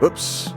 Oops.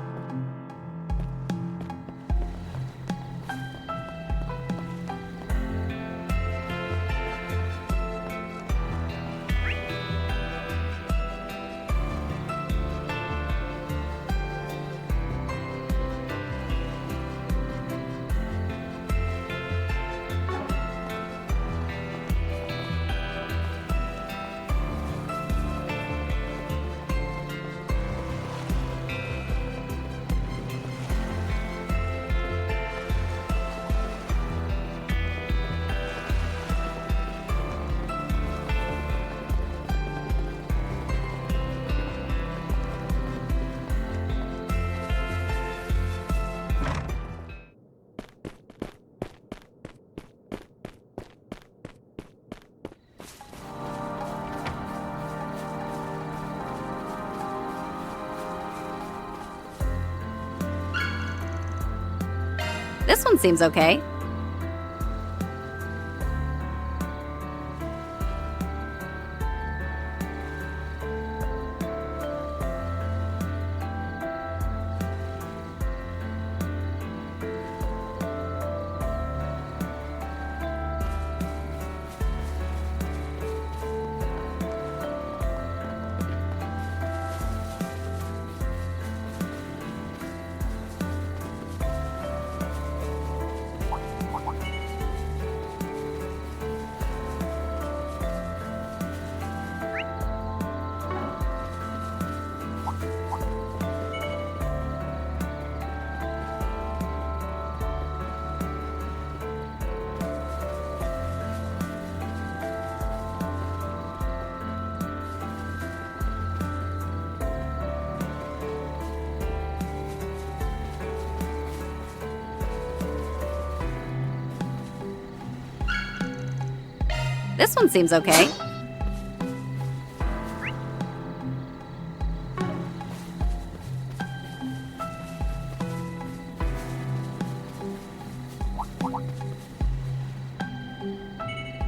This one seems okay. This one seems okay.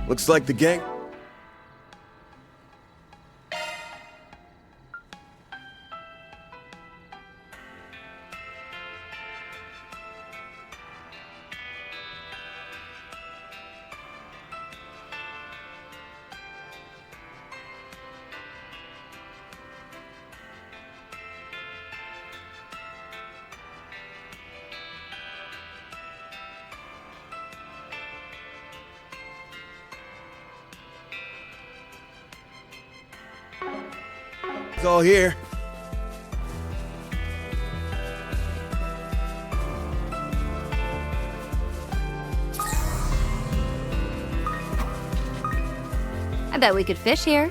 Looks like the gang... It's all here. I bet we could fish here.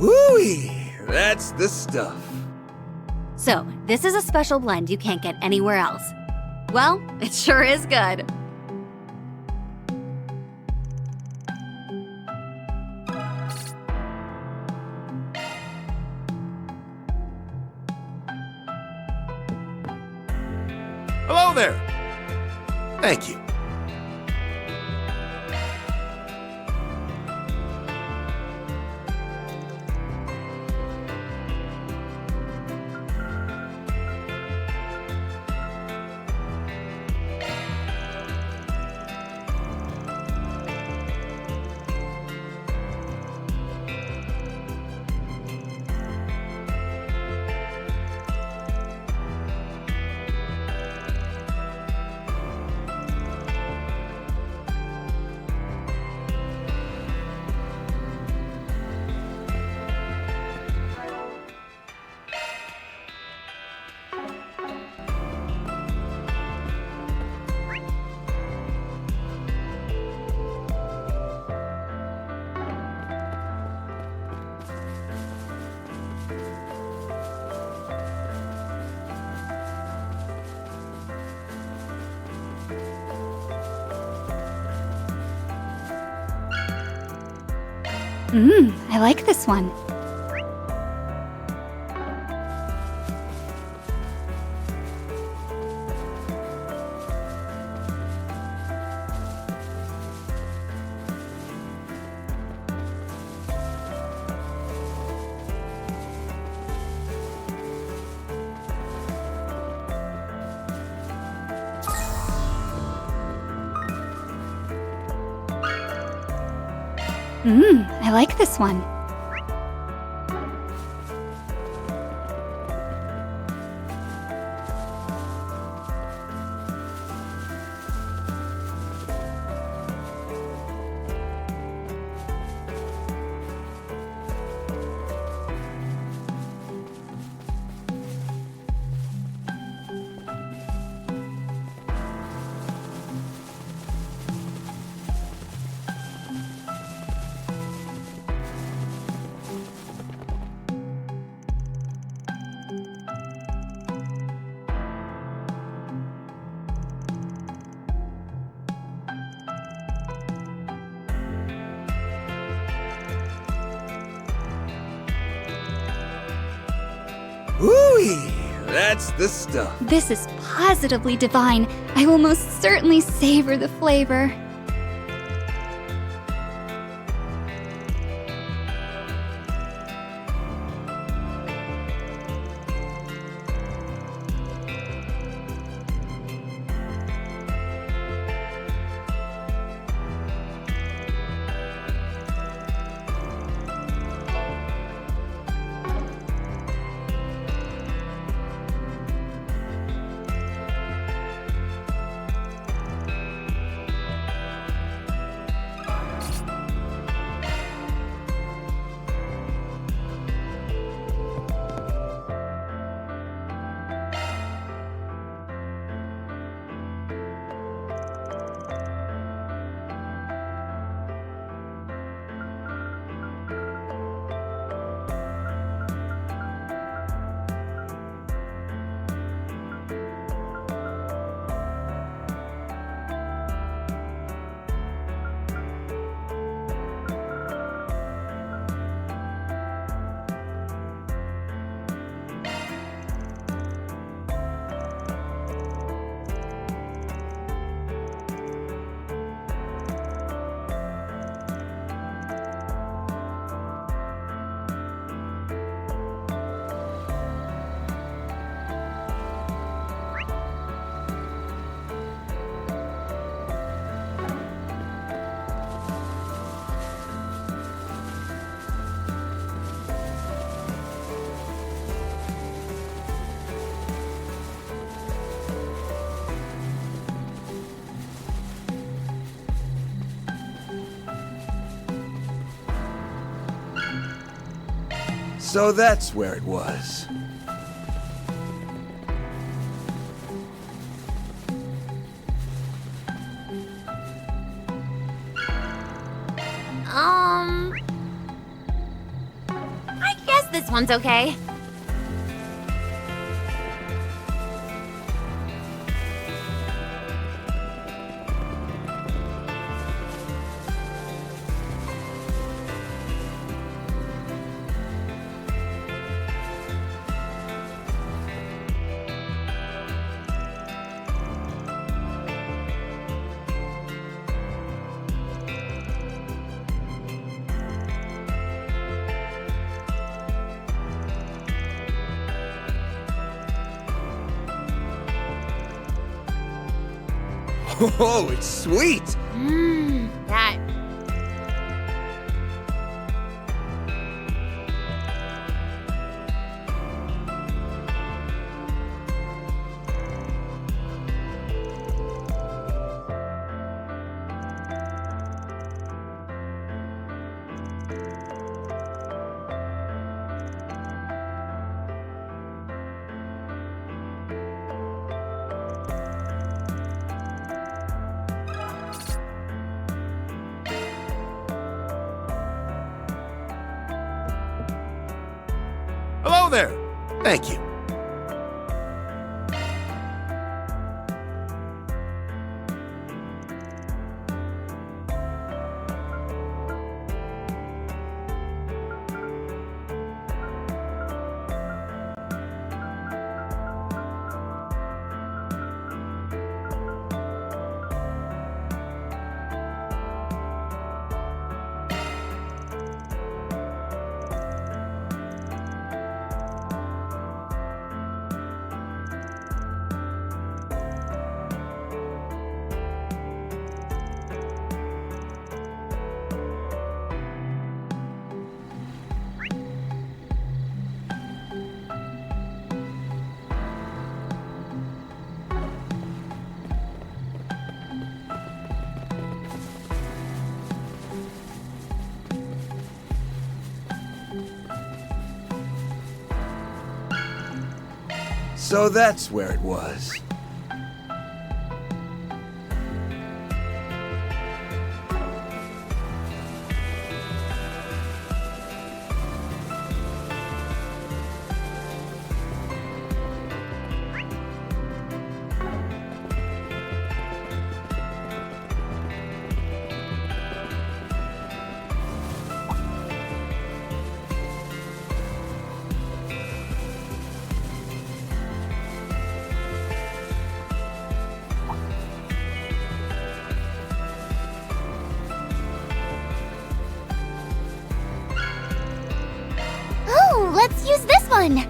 Woo-wee! That's the stuff. So, this is a special blend you can't get anywhere else. Well, it sure is good. Hello there. Thank you. I like this one. I like this one. Woo-wee! That's the stuff. This is positively divine. I will most certainly savor the flavor. So that's where it was. I guess this one's okay. Oh, it's sweet! That. Hello there! Thank you. So that's where it was. Oh, let's use this one!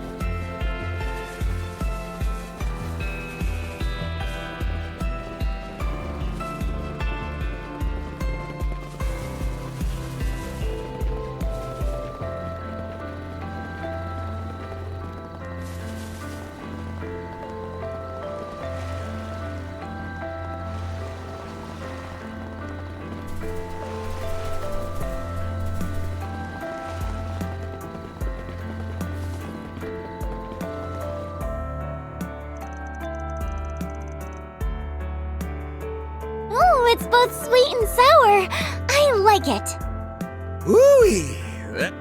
Oh, it's both sweet and sour. I like it. Ooh-wee! That-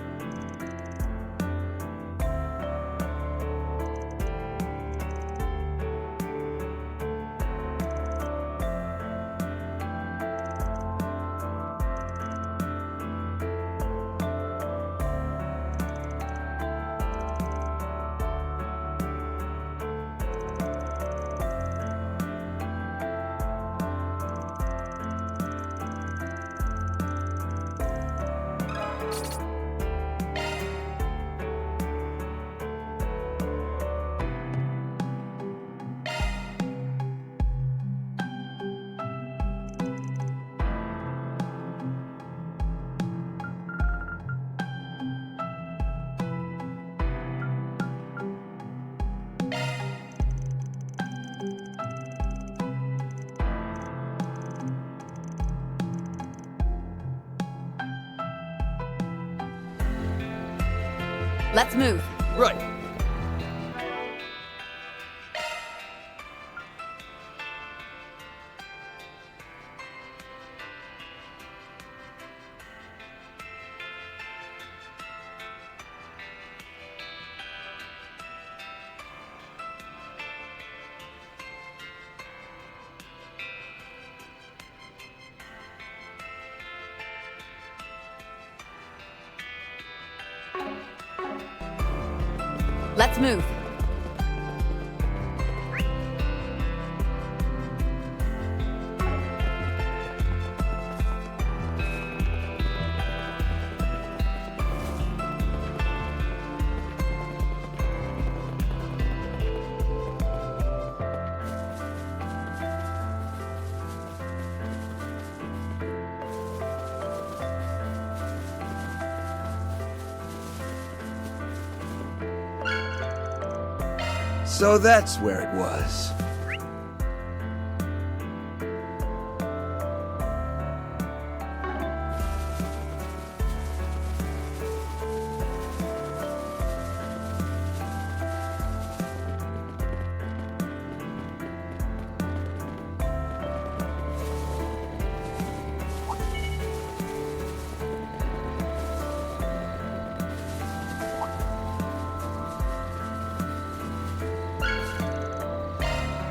Let's move. Right. Let's move. So that's where it was.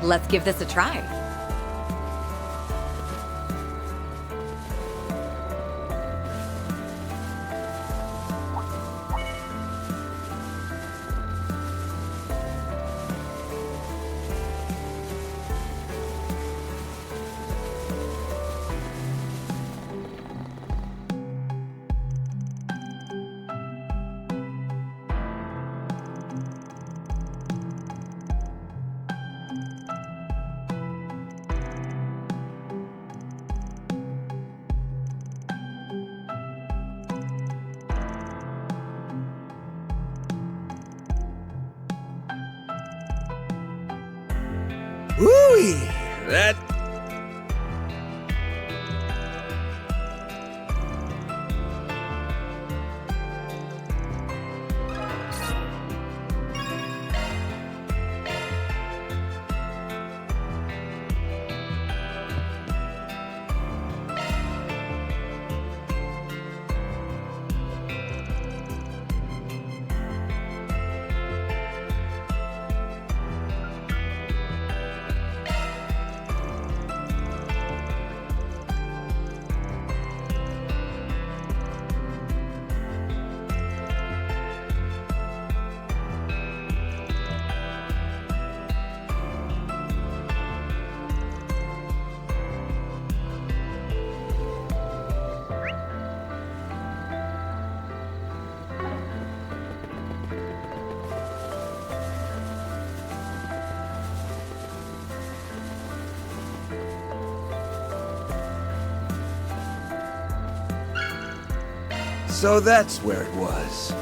Let's give this a try. Ooh-wee! That... So that's where it was.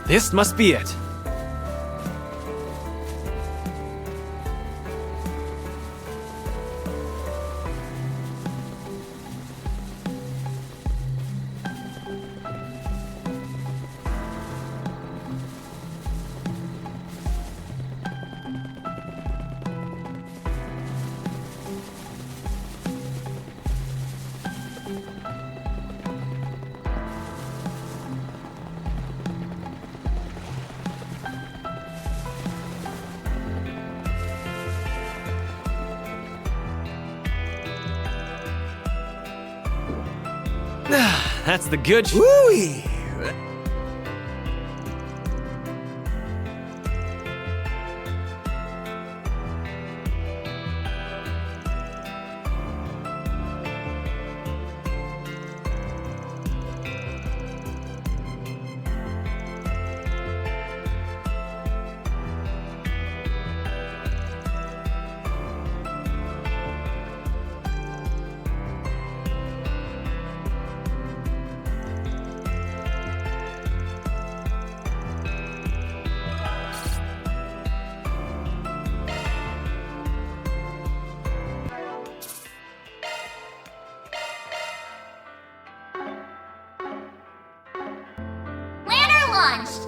This must be it. That's the good Wooey! Planner launched!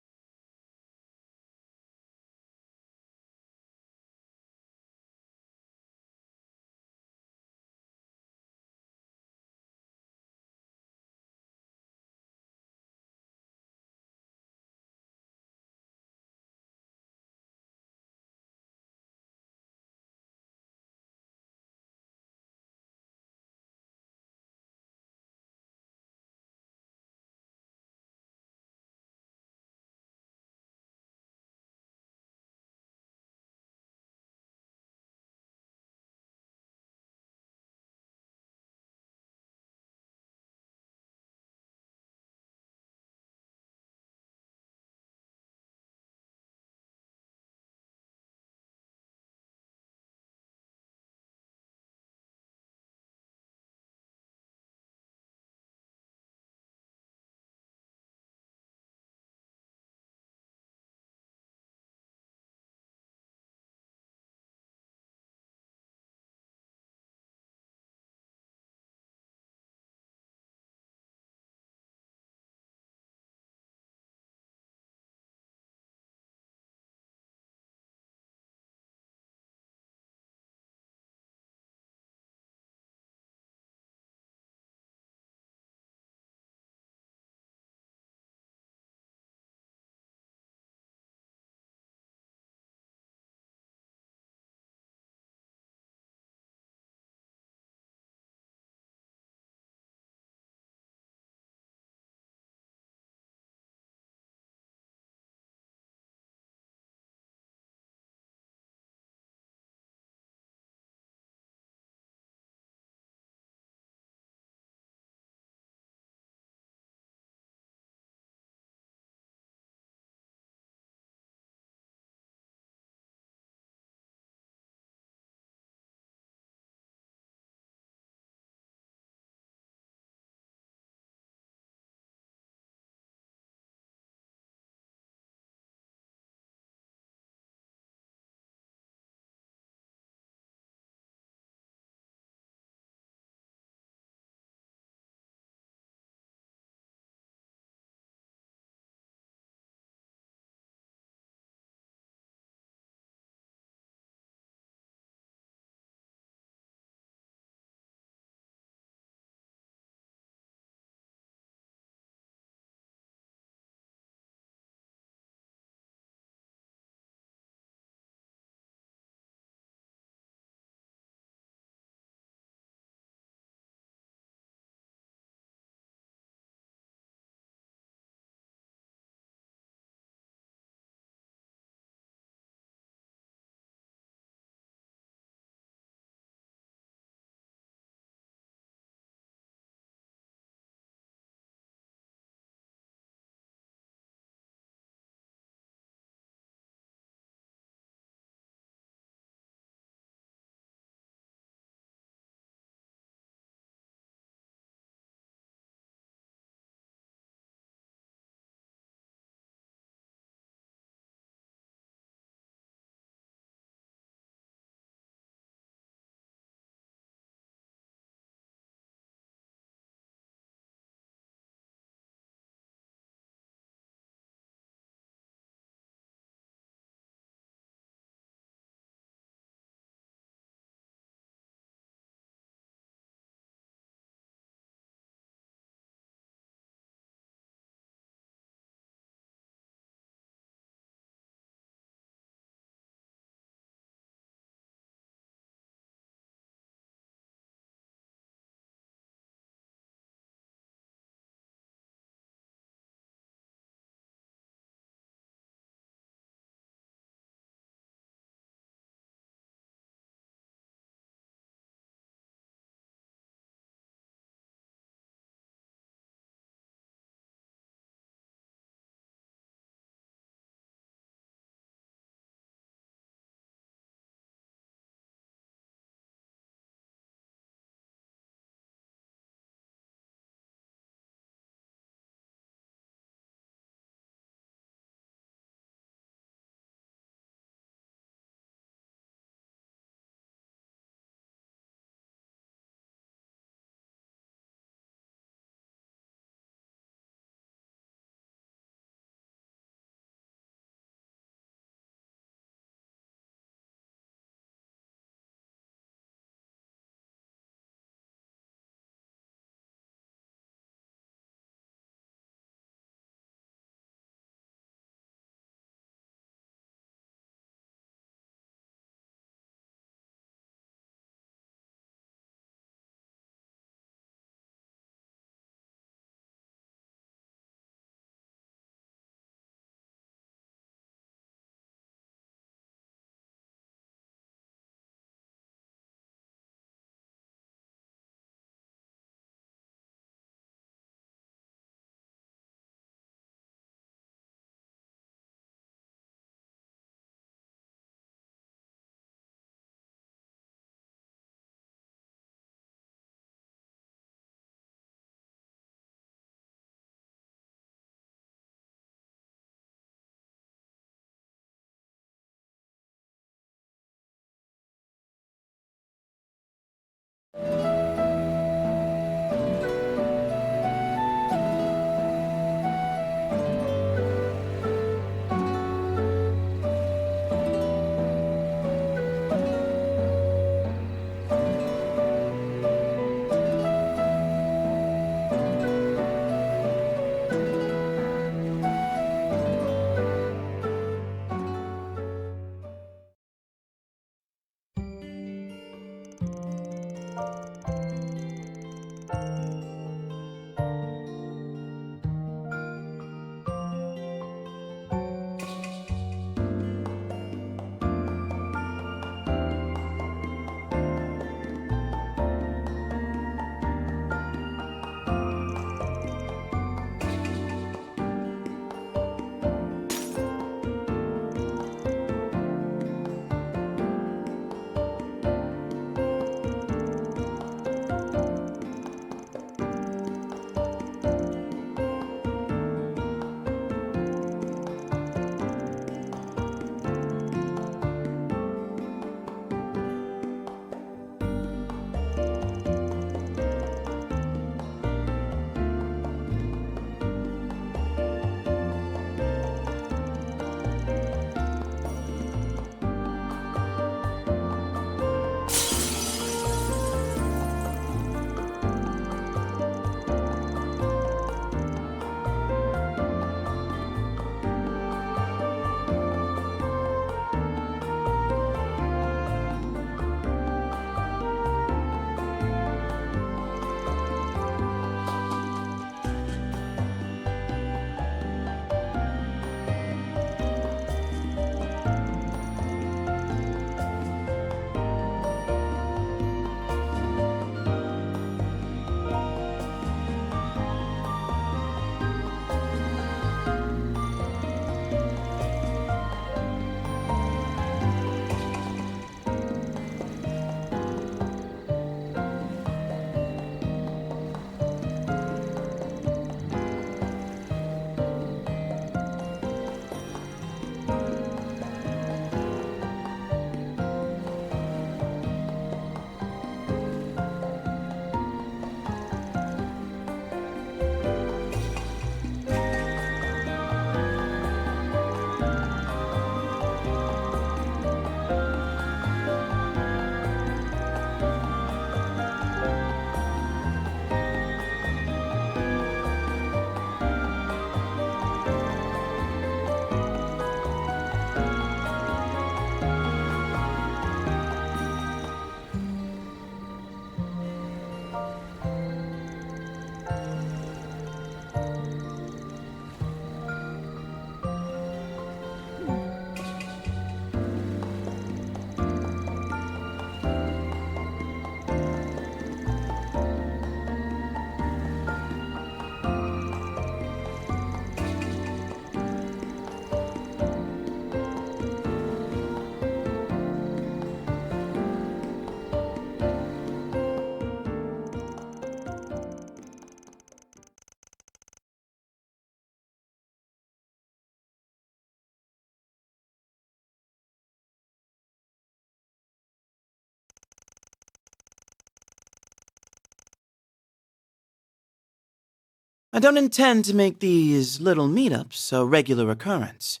I don't intend to make these little meetups a regular occurrence,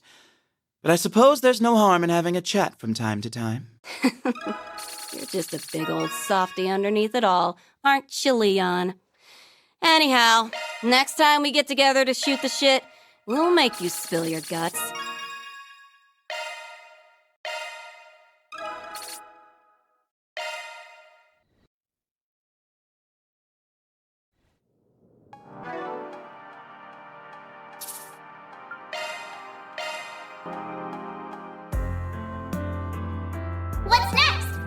but I suppose there's no harm in having a chat from time to time. You're just a big old softy underneath it all, aren't you, Leon? Anyhow, next time we get together to shoot the shit, we'll make you spill your guts. What's next?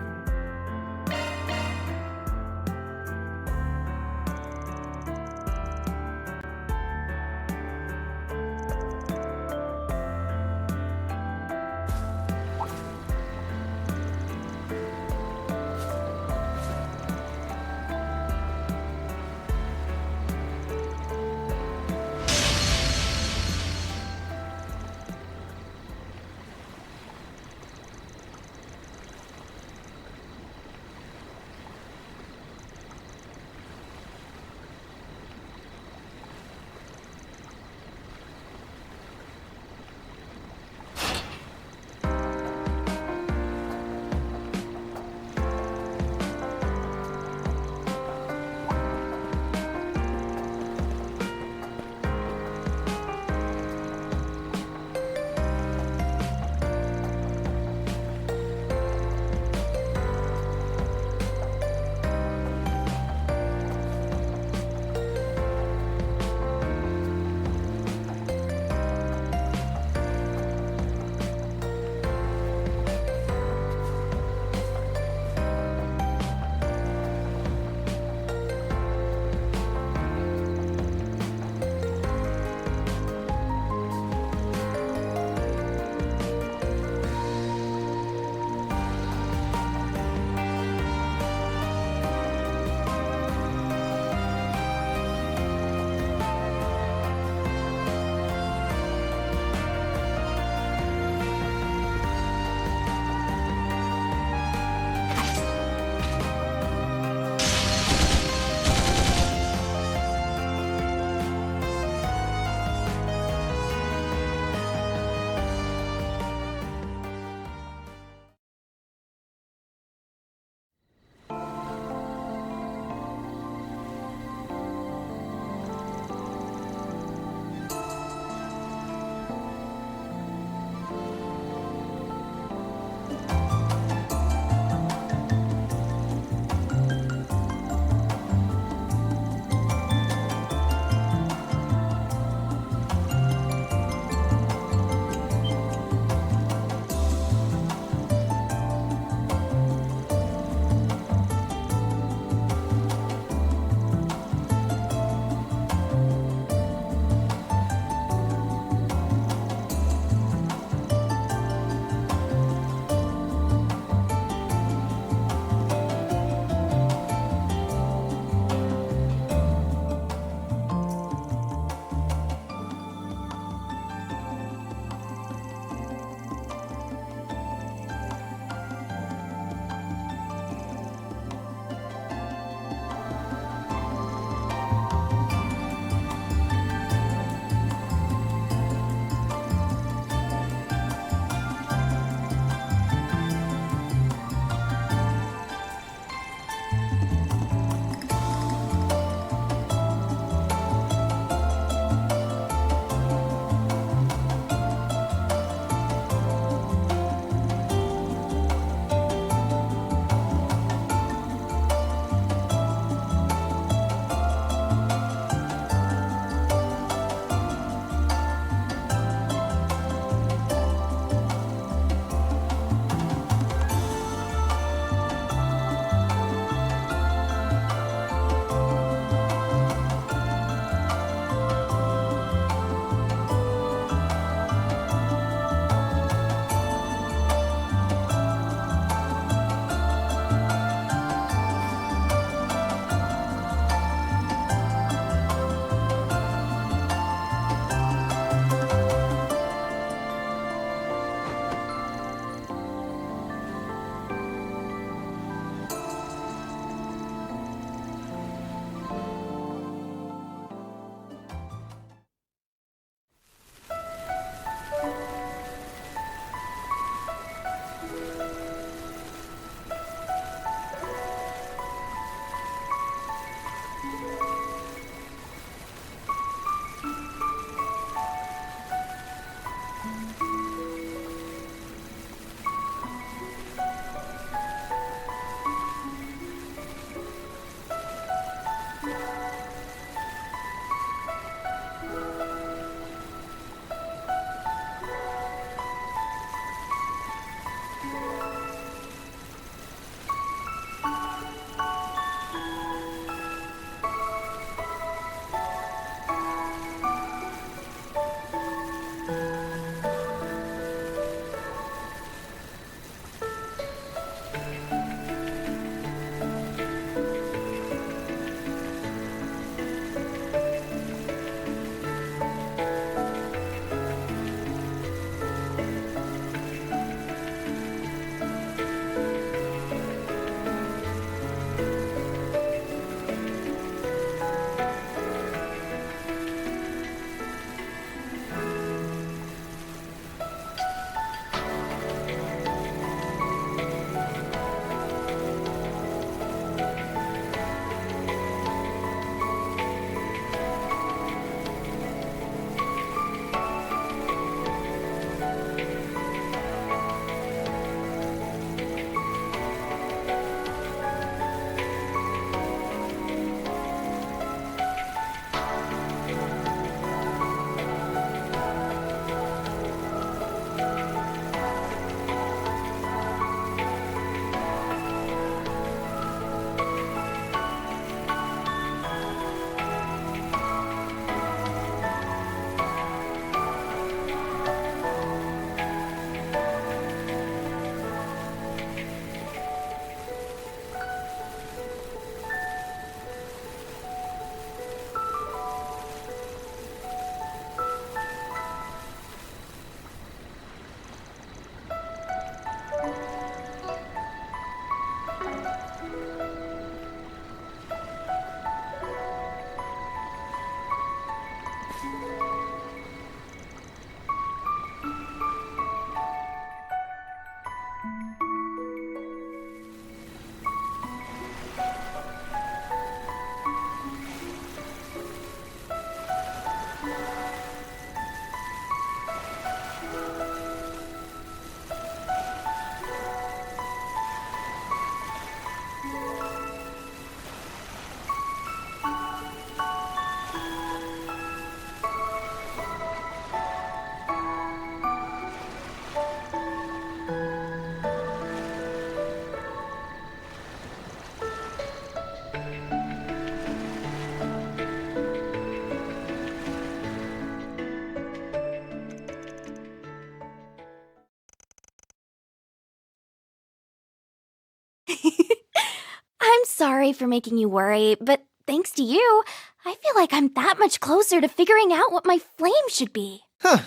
I'm sorry for making you worry, but thanks to you, I feel like I'm that much closer to figuring out what my flame should be. Huh.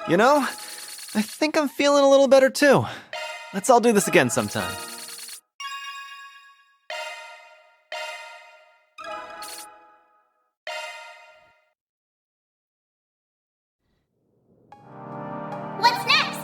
You know, I think I'm feeling a little better too. Let's all do this again sometime. What's next?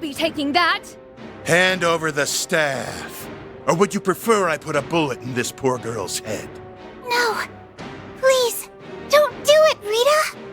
be taking that! Hand over the staff. Or would you prefer I put a bullet in this poor girl's head? No! Please! Don't do it, Rita!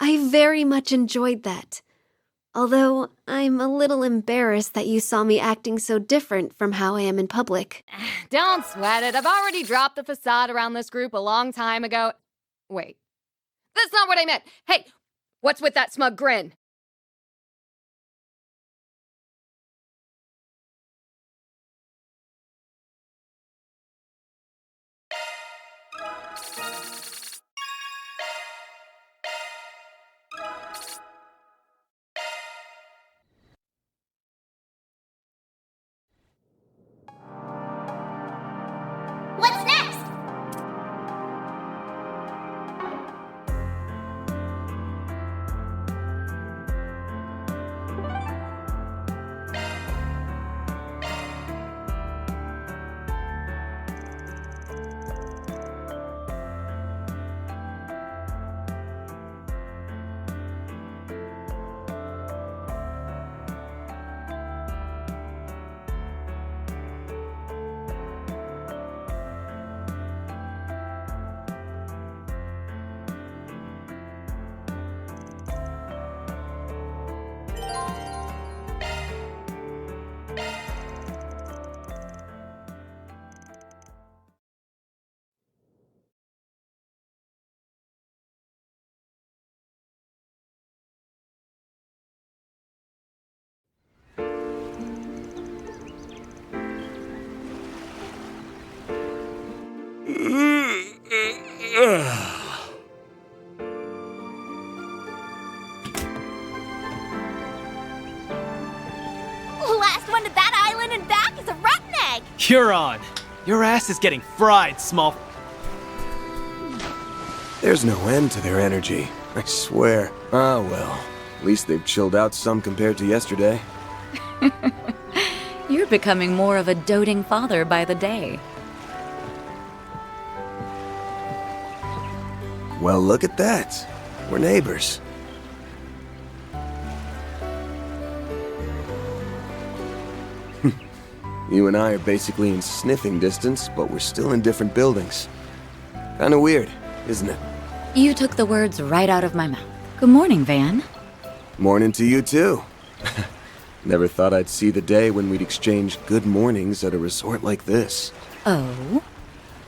I very much enjoyed that. Although I'm a little embarrassed that you saw me acting so different from how I am in public. Don't sweat it. I've already dropped the facade around this group a long time ago. Wait. That's not what I meant. Hey, what's with that smug grin? What's next? Last one to that island and back is a rotten egg! You're on. Your ass is getting fried, small. There's no end to their energy, I swear. Ah, well. At least they've chilled out some compared to yesterday. You're becoming more of a doting father by the day. Well, look at that. We're neighbors. You and I are basically in sniffing distance, but we're still in different buildings. Kinda weird, isn't it? You took the words right out of my mouth. Good morning, Van. Morning to you, too. Never thought I'd see the day when we'd exchange good mornings at a resort like this. Oh?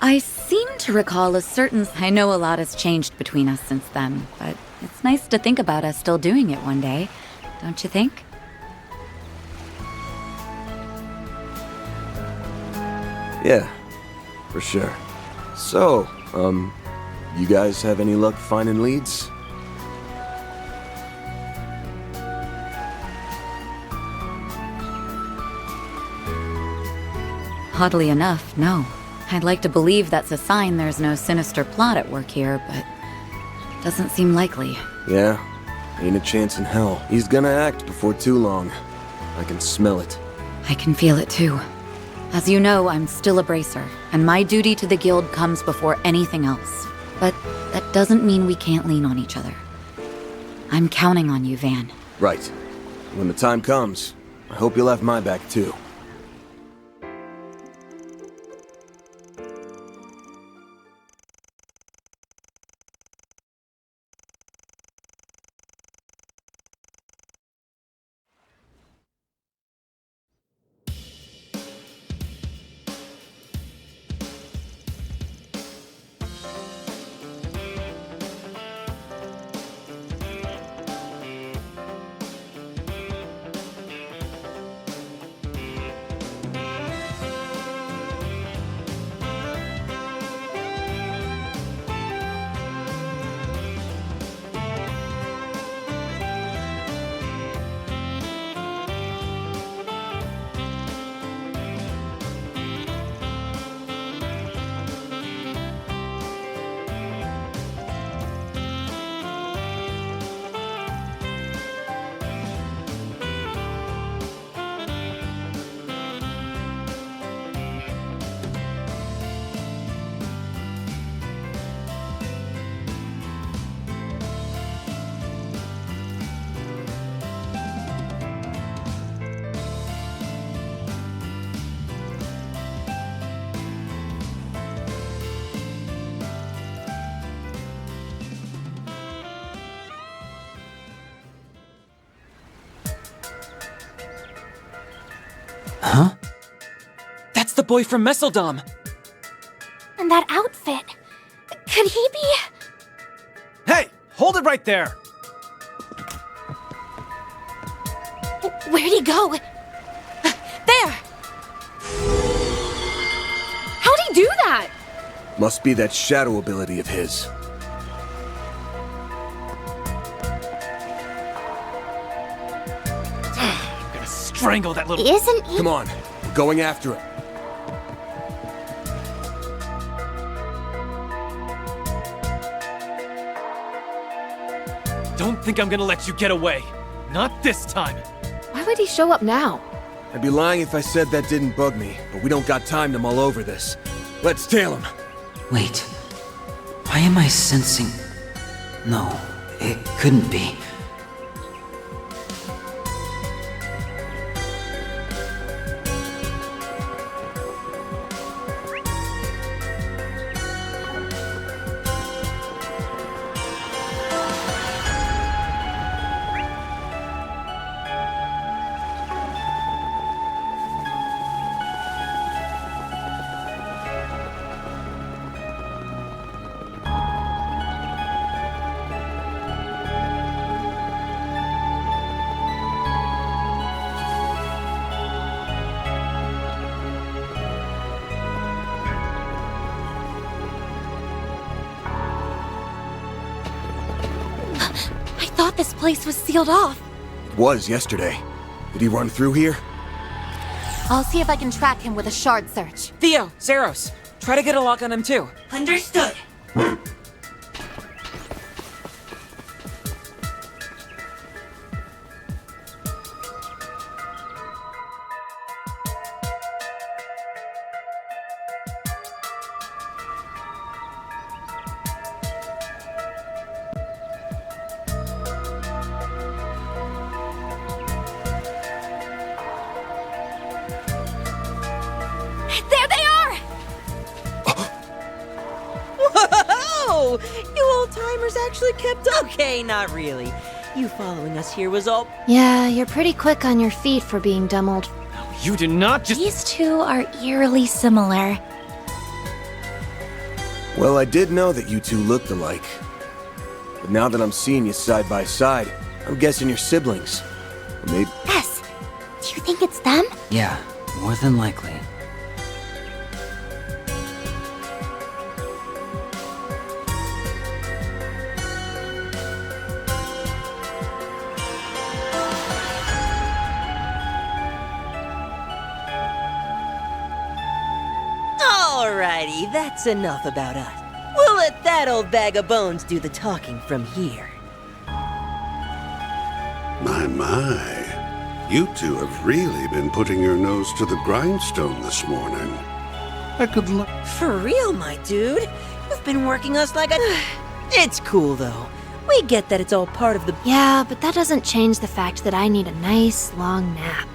I seem to recall a certain... I know a lot has changed between us since then, but it's nice to think about us still doing it one day, don't you think? Yeah, for sure. So, you guys have any luck finding leads? Oddly enough, no. I'd like to believe that's a sign there's no sinister plot at work here, but doesn't seem likely. Yeah, ain't a chance in hell. He's gonna act before too long. I can smell it. I can feel it too. As you know, I'm still a bracer, and my duty to the guild comes before anything else. But that doesn't mean we can't lean on each other. I'm counting on you, Van. Right. When the time comes, I hope you'll have my back too. Huh? That's the boy from Messeldom! And that outfit. Could he be... Hey! Hold it right there! Where'd he go? There! How'd he do that? Must be that shadow ability of his. I'm gonna strangle that little... Isn't he? Come on, we're going after him. Don't think I'm gonna let you get away. Not this time. Why would he show up now? I'd be lying if I said that didn't bug me, but we don't got time to mull over this. Let's tail him. Wait. Why am I sensing... No, it couldn't be. I thought this place was sealed off. It was yesterday. Did he run through here? I'll see if I can track him with a shard search. Theo, Zeros, try to get a lock on him too. Understood. There they are! Whoa! You old-timers actually kept up. Okay, not really. You following us here was all... Yeah, you're pretty quick on your feet for being dumb old. You did not just... These two are eerily similar. Well, I did know that you two looked alike. But now that I'm seeing you side by side, I'm guessing you're siblings. Or maybe... Yes. Do you think it's them? Yeah, more than likely. Alrighty, that's enough about us. We'll let that old bag of bones do the talking from here. My. You two have really been putting your nose to the grindstone this morning. I could look. For real, my dude. You've been working us like a... It's cool, though. We get that it's all part of the... Yeah, but that doesn't change the fact that I need a nice, long nap.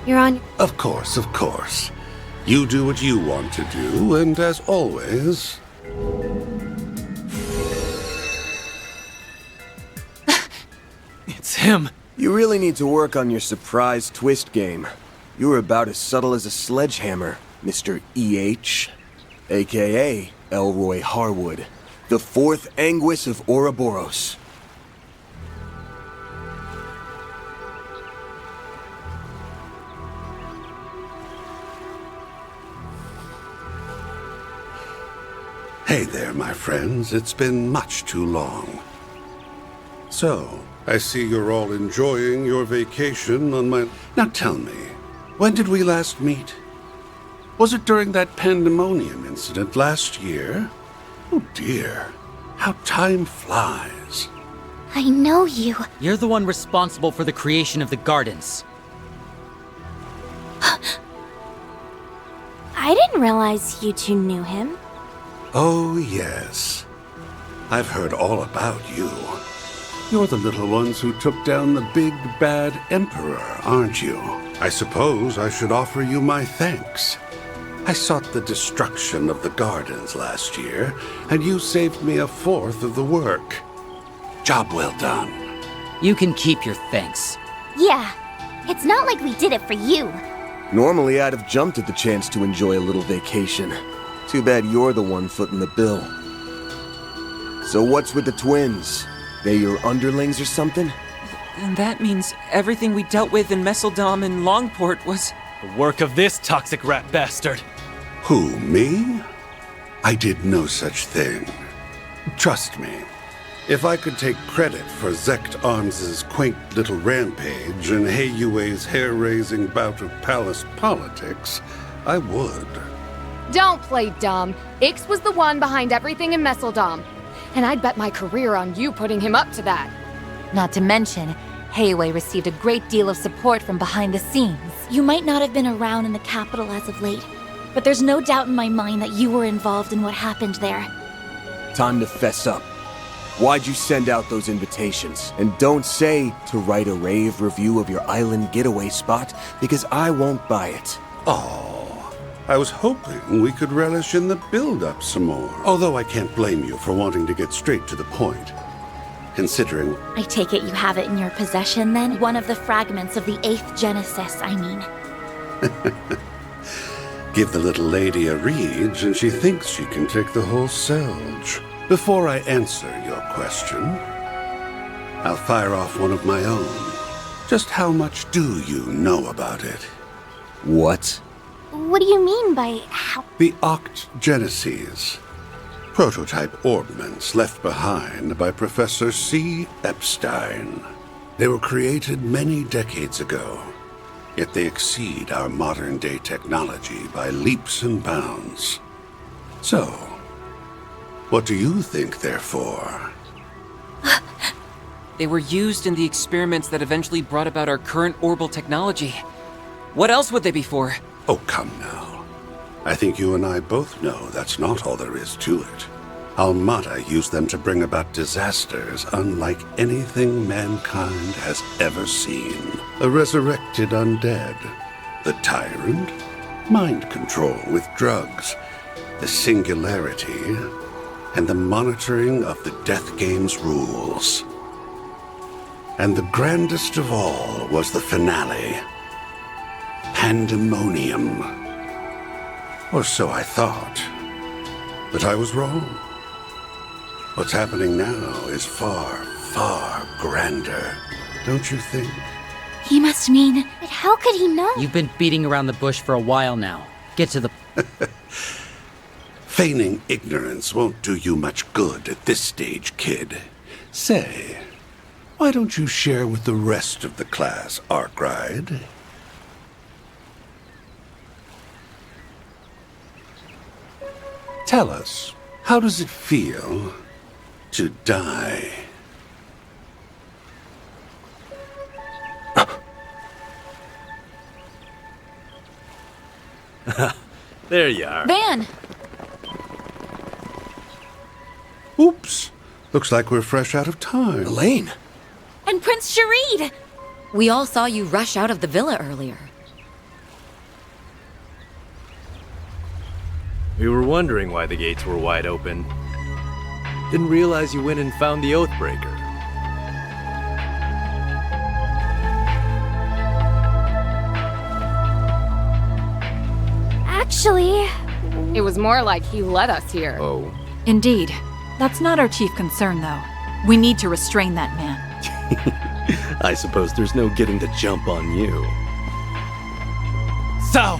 You're on... Of course, of course. You do what you want to do, and as always... It's him. You really need to work on your surprise twist game. You were about as subtle as a sledgehammer, Mr. E.H., a.k.a. Elroy Harwood, the fourth Anguis of Ouroboros. Hey there, my friends. It's been much too long. So, I see you're all enjoying your vacation on my... Now tell me, when did we last meet? Was it during that pandemonium incident last year? Oh dear, how time flies. I know you. You're the one responsible for the creation of the gardens. I didn't realize you two knew him. Oh, yes. I've heard all about you. You're the little ones who took down the big, bad Emperor, aren't you? I suppose I should offer you my thanks. I sought the destruction of the gardens last year, and you saved me a fourth of the work. Job well done. You can keep your thanks. Yeah, it's not like we did it for you. Normally, I'd have jumped at the chance to enjoy a little vacation. Too bad you're the one footing the bill. So what's with the twins? They your underlings or something? And that means everything we dealt with in Messeldom and Longport was... The work of this toxic rat bastard. Who, me? I did no such thing. Trust me. If I could take credit for Zect Arms' quaint little rampage and Heiyue's hair-raising bout of palace politics, I would. Don't play dumb. Ix was the one behind everything in Messeldom. And I'd bet my career on you putting him up to that. Not to mention, Heiyue received a great deal of support from behind the scenes. You might not have been around in the capital as of late, but there's no doubt in my mind that you were involved in what happened there. Time to fess up. Why'd you send out those invitations? And don't say to write a rave review of your island getaway spot, because I won't buy it. Oh, I was hoping we could relish in the build-up some more. Although I can't blame you for wanting to get straight to the point. Considering... I take it you have it in your possession, then? One of the fragments of the 8th Genesis, I mean. Give the little lady a read, and she thinks she can take the whole Selge. Before I answer your question, I'll fire off one of my own. Just how much do you know about it? What? What do you mean by how? The Oct Genesis. Prototype orbments left behind by Professor C. Epstein. They were created many decades ago, yet they exceed our modern-day technology by leaps and bounds. So, what do you think they're for? They were used in the experiments that eventually brought about our current orbital technology. What else would they be for? Oh, come now. I think you and I both know that's not all there is to it. Almada used them to bring about disasters unlike anything mankind has ever seen. A resurrected undead, the tyrant, mind control with drugs, the singularity, and the monitoring of the Death Game's rules. And the grandest of all was the finale. Pandemonium. Or so I thought. But I was wrong. What's happening now is far, far grander. Don't you think? He must mean... But how could he know? You've been beating around the bush for a while now. Get to the... Feigning ignorance won't do you much good at this stage, kid. Say, why don't you share with the rest of the class, Arkride? Tell us, how does it feel to die? There you are. Van! Oops. Looks like we're fresh out of time. Elaine! And Prince Sharid! We all saw you rush out of the villa earlier. We were wondering why the gates were wide open. Didn't realize you went and found the Oathbreaker. Actually... It was more like he led us here. Oh. Indeed. That's not our chief concern, though. We need to restrain that man. I suppose there's no getting the jump on you. So,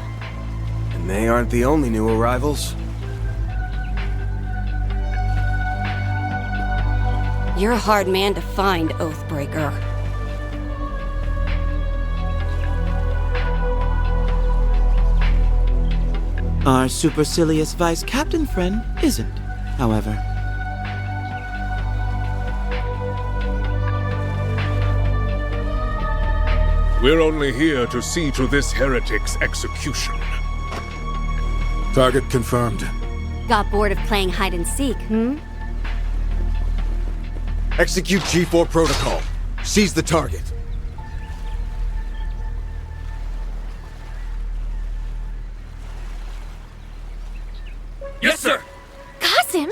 And they aren't the only new arrivals. You're a hard man to find, Oathbreaker. our supercilious vice captain friend isn't, however. We're only here to see to this heretic's execution. Target confirmed. Got bored of playing hide and seek, Execute G4 protocol. Seize the target. Yes, sir! Kasim?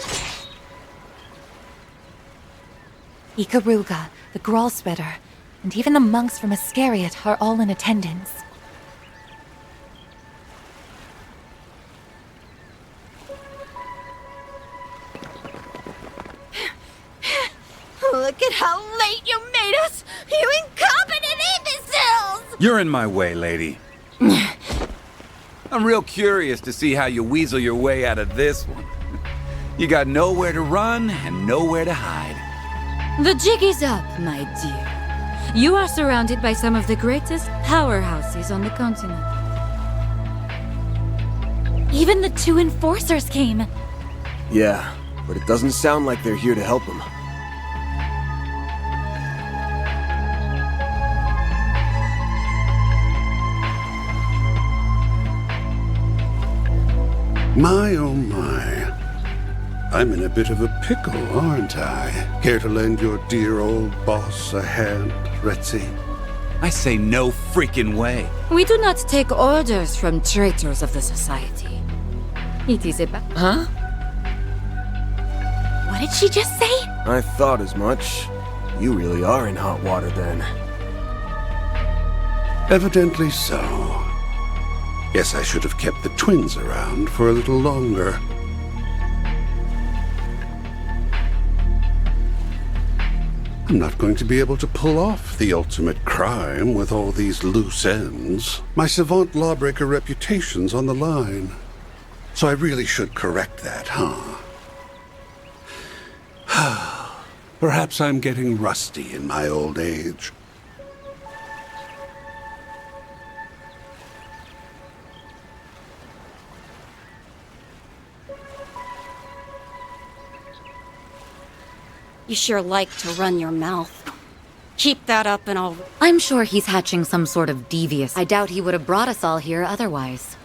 Ikaruga, the Gralspetter, and even the monks from Iscariot are all in attendance. Look at how late you made us! You incompetent imbeciles! You're in my way, lady. I'm real curious to see how you weasel your way out of this one. You got nowhere to run and nowhere to hide. The jig is up, my dear. You are surrounded by some of the greatest powerhouses on the continent. Even the 2 enforcers came. Yeah, but it doesn't sound like they're here to help him. My, oh my. I'm in a bit of a pickle, aren't I? Care to lend your dear old boss a hand, Retzi? I say no freaking way. We do not take orders from traitors of the society. It is about... Huh? What did she just say? I thought as much. You really are in hot water then. Evidently so. Guess I should have kept the twins around for a little longer. I'm not going to be able to pull off the ultimate crime with all these loose ends. My savant lawbreaker reputation's on the line. So I really should correct that, huh? Perhaps I'm getting rusty in my old age. You sure like to run your mouth. Keep that up and I'll... I'm sure he's hatching some sort of devious... I doubt he would have brought us all here otherwise.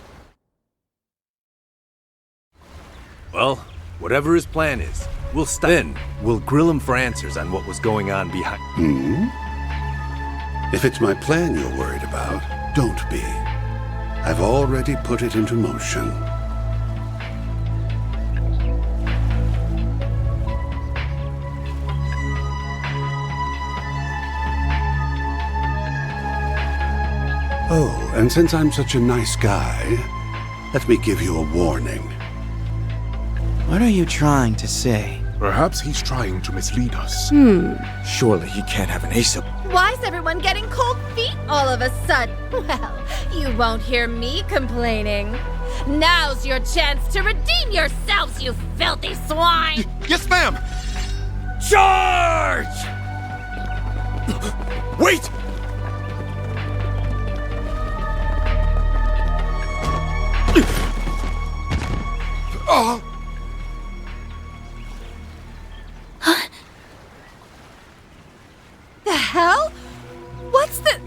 Well, whatever his plan is, we'll stop in. We'll grill him for answers on what was going on behind... If it's my plan you're worried about, don't be. I've already put it into motion. Oh, and since I'm such a nice guy, let me give you a warning. What are you trying to say? Perhaps he's trying to mislead us. Surely he can't have an ace up. Why's everyone getting cold feet all of a sudden? Well, you won't hear me complaining. Now's your chance to redeem yourselves, you filthy swine! Yes, ma'am! Charge! Wait! Oh! The hell? What's the...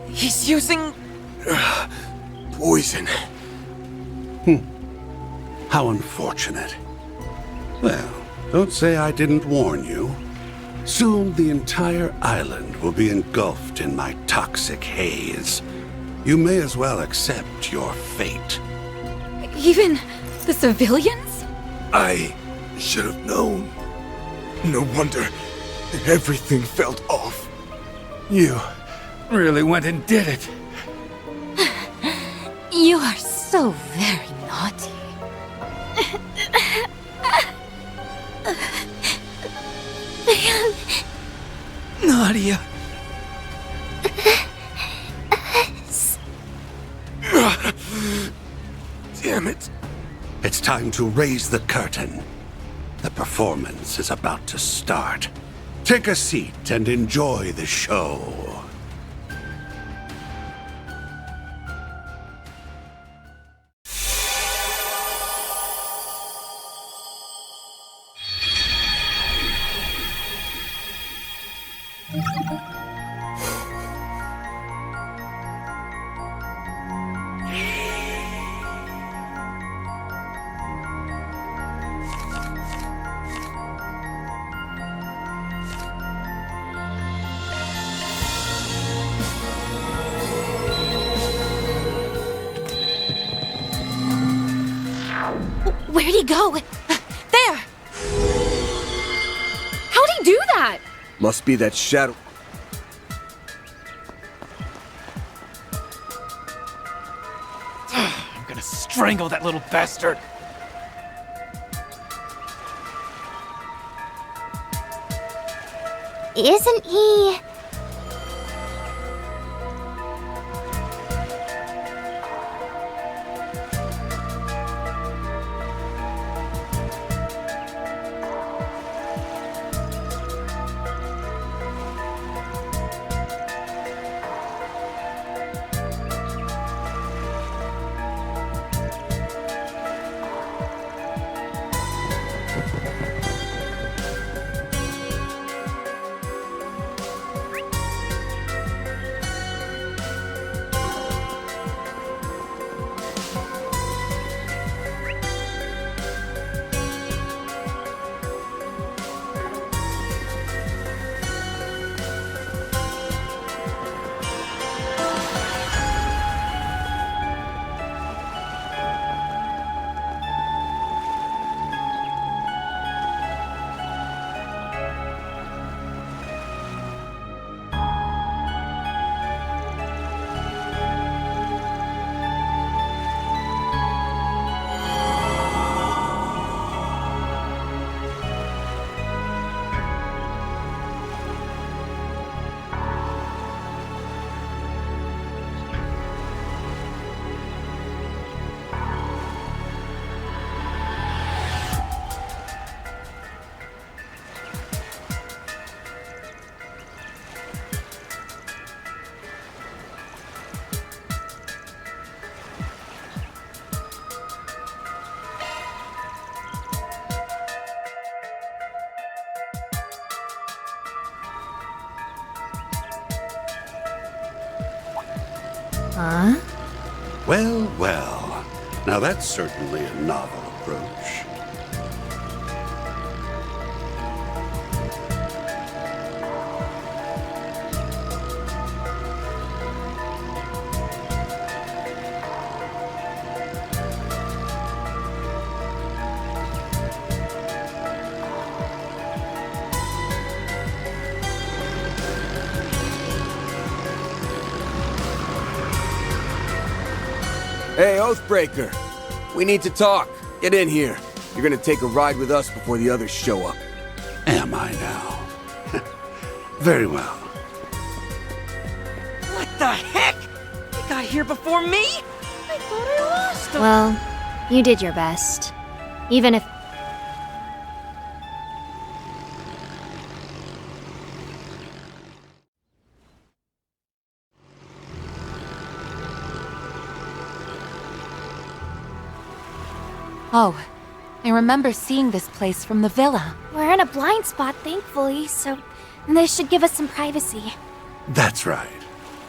He's using... Poison. How unfortunate. Well, don't say I didn't warn you. Soon the entire island will be engulfed in my toxic haze. You may as well accept your fate. Even the civilians? I should have known. No wonder everything felt off. You really went and did it. You are so very naughty. Nadia. Damn it. It's time to raise the curtain. The performance is about to start. Take a seat and enjoy the show. Where'd he go? There! How'd he do that? Must be that shadow. I'm gonna strangle that little bastard. Isn't he... Huh? Well, well. Now that's certainly a novel approach. Hey, Oathbreaker. We need to talk. Get in here. You're gonna take a ride with us before the others show up. Am I now? Very well. What the heck? You got here before me? I thought I lost him. Well, you did your best. Even if... Oh, I remember seeing this place from the villa. We're in a blind spot, thankfully, so this should give us some privacy. That's right.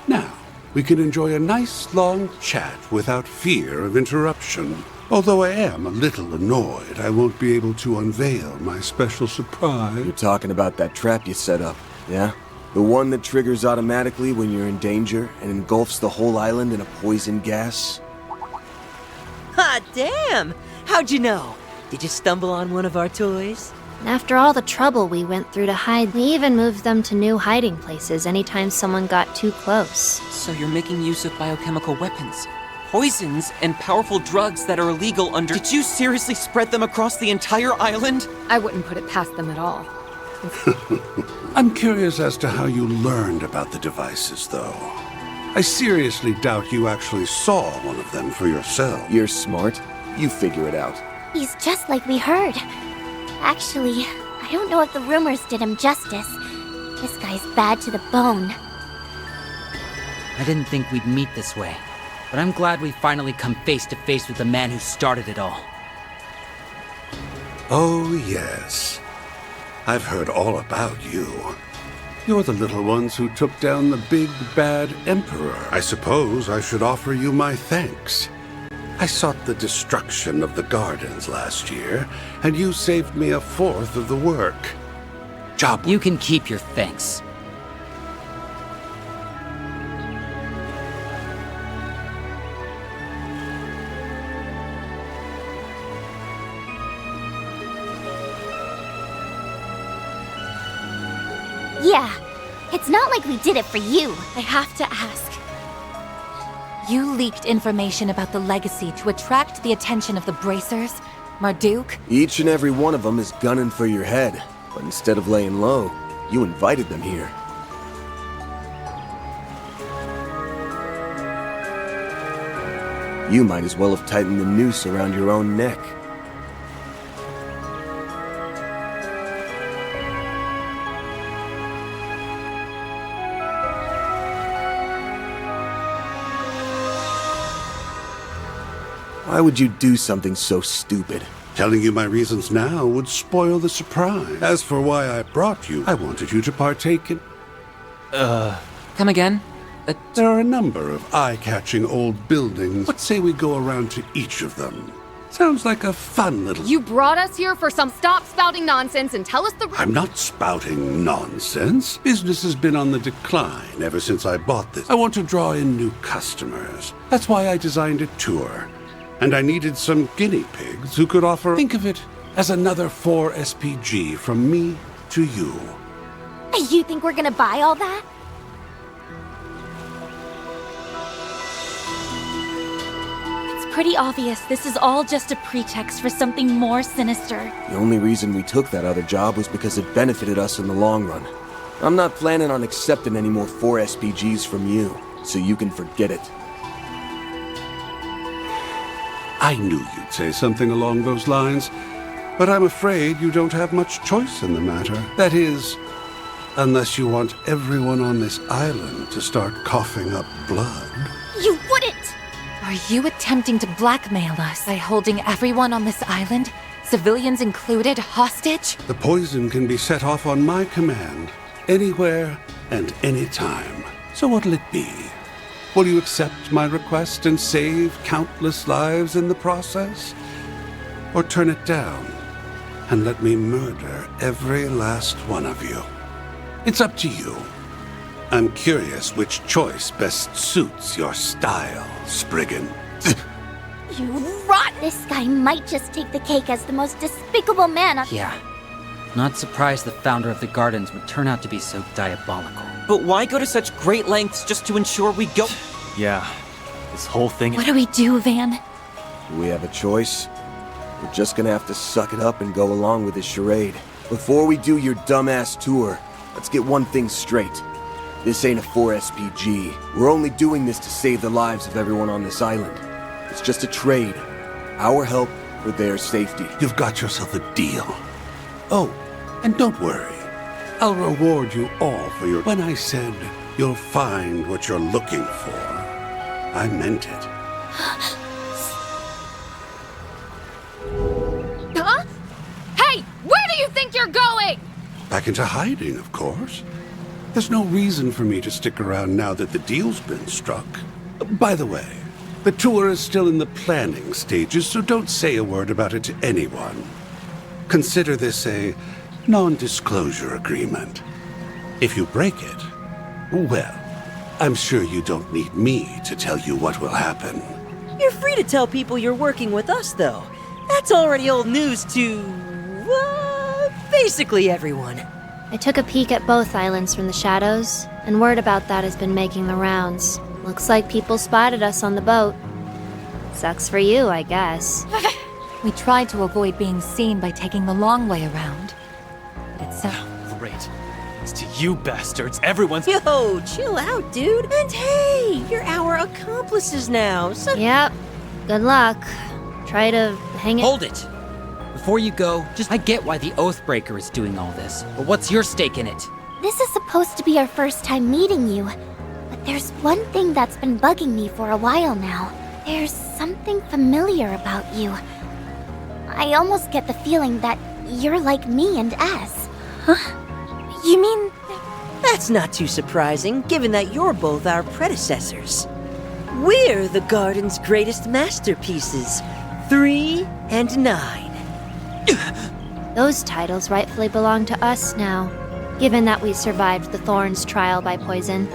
Now, we can enjoy a nice long chat without fear of interruption. Although I am a little annoyed I won't be able to unveil my special surprise. You're talking about that trap you set up, yeah? The one that triggers automatically when you're in danger and engulfs the whole island in a poison gas? Hot damn! How'd you know? Did you stumble on one of our toys? After all the trouble we went through to hide, we even moved them to new hiding places anytime someone got too close. So you're making use of biochemical weapons, poisons, and powerful drugs that are illegal under— Did you seriously spread them across the entire island? I wouldn't put it past them at all. I'm curious as to how you learned about the devices, though. I seriously doubt you actually saw one of them for yourself. You're smart. You figure it out. He's just like we heard. Actually, I don't know if the rumors did him justice. This guy's bad to the bone. I didn't think we'd meet this way, but I'm glad we finally come face to face with the man who started it all. Oh, yes. I've heard all about you. You're the little ones who took down the big, bad Emperor. I suppose I should offer you my thanks. I sought the destruction of the gardens last year, and you saved me a fourth of the work. Job. You can keep your thanks. Yeah, it's not like we did it for you. I have to ask. You leaked information about the legacy to attract the attention of the Bracers, Marduk? Each and every one of them is gunning for your head, but instead of laying low, you invited them here. You might as well have tightened the noose around your own neck. Why would you do something so stupid? Telling you my reasons now would spoil the surprise. As for why I brought you, I wanted you to partake in... Come again? There are a number of eye-catching old buildings. What say we go around to each of them? Sounds like a fun little... You brought us here for some— Stop spouting nonsense and tell us the— I'm not spouting nonsense. Business has been on the decline ever since I bought this. I want to draw in new customers. That's why I designed a tour. And I needed some guinea pigs who could offer... Think of it as another 4 SPG from me to you. You think we're gonna buy all that? It's pretty obvious this is all just a pretext for something more sinister. The only reason we took that other job was because it benefited us in the long run. I'm not planning on accepting any more 4 SPGs from you, so you can forget it. I knew you'd say something along those lines, but I'm afraid you don't have much choice in the matter. That is, Unless you want everyone on this island to start coughing up blood. You wouldn't! Are you attempting to blackmail us by holding everyone on this island, civilians included, hostage? The poison can be set off on my command, anywhere and anytime. So what'll it be? Will you accept my request and save countless lives in the process? Or turn it down and let me murder every last one of you? It's up to you. I'm curious which choice best suits your style, Spriggan. You rot! This guy might just take the cake as the most despicable man on— Yeah. Not surprised the founder of the Gardens would turn out to be so diabolical. But why go to such great lengths just to ensure we go? Yeah, this whole thing— What do we do, Van? Do we have a choice? We're just gonna have to suck it up and go along with this charade. Before we do your dumbass tour, let's get one thing straight. This ain't a 4SPG. We're only doing this to save the lives of everyone on this island. It's just a trade. Our help for their safety. You've got yourself a deal. Oh, and don't worry. I'll reward you all for your— When I said you'll find what you're looking for, I meant it. Huh? Hey, where do you think you're going? Back into hiding, of course. There's no reason for me to stick around now that the deal's been struck. By the way, the tour is still in the planning stages, so don't say a word about it to anyone. Consider this a non-disclosure agreement. If you break it, well, I'm sure you don't need me to tell you what will happen. You're free to tell people you're working with us, though. That's already old news to, basically everyone. I took a peek at both islands from the shadows, and word about that has been making the rounds. Looks like people spotted us on the boat. Sucks for you, I guess. We tried to avoid being seen by taking the long way around. It's Great. It's to you bastards. Everyone's— Yo, chill out, dude. And hey, you're our accomplices now. So Yep. Good luck. Try to hang it— Hold it! Before you go, I get why the Oathbreaker is doing all this, but what's your stake in it? This is supposed to be our first time meeting you. But there's one thing that's been bugging me for a while now. There's something familiar about you. I almost get the feeling that you're like me and S. Huh? You mean— that's not too surprising, given that you're both our predecessors. We're the Garden's greatest masterpieces, 3 and 9. Those titles rightfully belong to us now, given that we survived the Thorns trial by poison.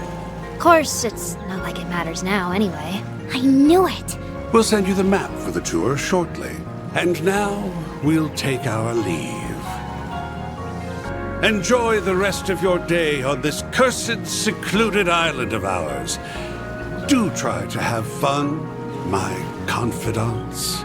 Of course, it's not like it matters now anyway. I knew it! We'll send you the map for the tour shortly. And now, we'll take our leave. Enjoy the rest of your day on this cursed, secluded island of ours. Do try to have fun, my confidants.